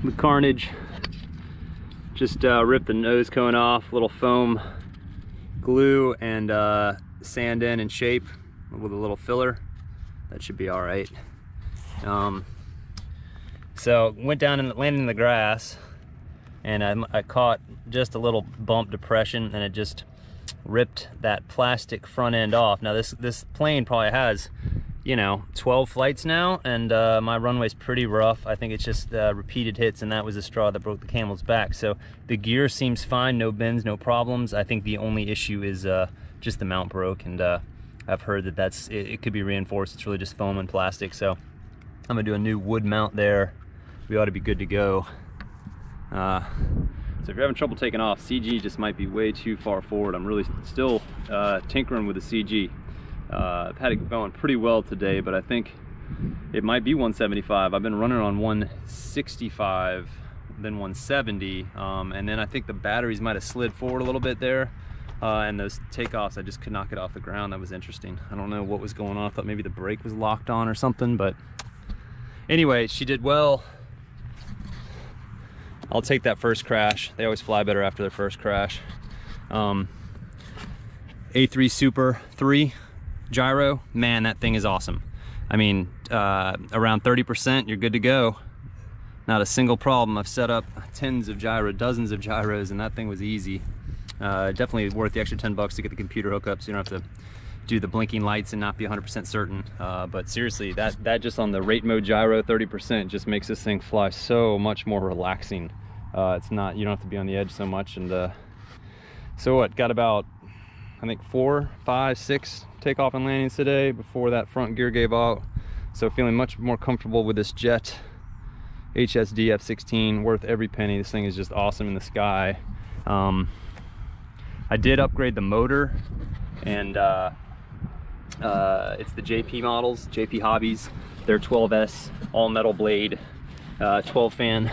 the Carnage. Just ripped the nose cone off, little foam glue and sand in shape with a little filler. That should be all right. So went down and landed in the grass, and I caught just a little bump depression, and it just ripped that plastic front end off. Now this plane probably has, you know, 12 flights now, and my runway's pretty rough. I think it's just repeated hits, and that was the straw that broke the camel's back. So the gear seems fine, no bends, no problems. I think the only issue is just the mount broke, and I've heard that it could be reinforced. It's really just foam and plastic. So I'm gonna do a new wood mount there. We ought to be good to go. So if you're having trouble taking off, CG just might be way too far forward. I'm really still tinkering with the CG. I've had it going pretty well today, but I think it might be 175. I've been running on 165, then 170, and then I think the batteries might have slid forward a little bit there, and those takeoffs, I just could not get off the ground. That was interesting. I don't know what was going on. I thought maybe the brake was locked on or something, but anyway, she did well. I'll take that first crash. They always fly better after their first crash. A3 Super 3 gyro, man, that thing is awesome. I mean, around 30%, you're good to go. Not a single problem. I've set up dozens of gyros, and that thing was easy. Definitely worth the extra 10 bucks to get the computer hookup, so you don't have to do the blinking lights and not be 100% certain. But seriously, that just on the rate mode gyro 30% just makes this thing fly so much more relaxing. It's not, you don't have to be on the edge so much. And so what, got about, I think 4, 5, 6 takeoff and landings today before that front gear gave out. So feeling much more comfortable with this jet HSD F-16, worth every penny. This thing is just awesome in the sky. I did upgrade the motor, and it's the JP models, JP Hobbies. They're 12S, all metal blade, 12 fan,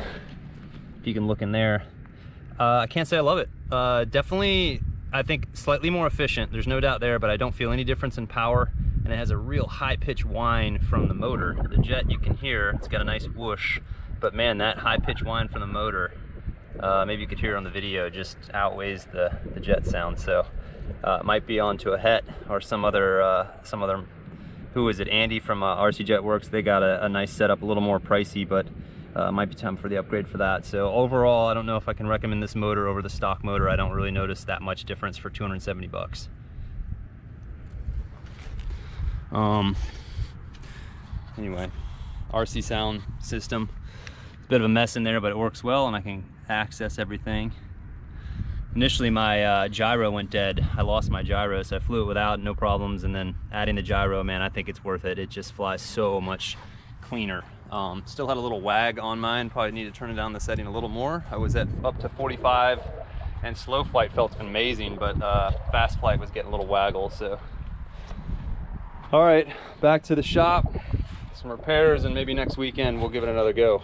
if you can look in there. I can't say I love it. Definitely, I think slightly more efficient, there's no doubt there, but I don't feel any difference in power, and it has a real high-pitched whine from the motor. The jet, you can hear, it's got a nice whoosh, but man, that high-pitched whine from the motor, maybe you could hear it on the video, just outweighs the jet sound. So it might be onto a Het or some other, who is it, Andy from RC Jet Works. They got a nice setup, a little more pricey, but might be time for the upgrade for that. So overall, I don't know if I can recommend this motor over the stock motor. I don't really notice that much difference for 270 bucks. Anyway, RC sound system. It's a bit of a mess in there, but it works well, and I can access everything. Initially, my gyro went dead. I lost my gyro, so I flew it without, no problems, and then adding the gyro, man, I think it's worth it. It just flies so much cleaner. Still had a little wag on mine. Probably need to turn it down the setting a little more. I was at up to 45, and slow flight felt amazing, but fast flight was getting a little waggle. So, all right, back to the shop, some repairs, and maybe next weekend we'll give it another go.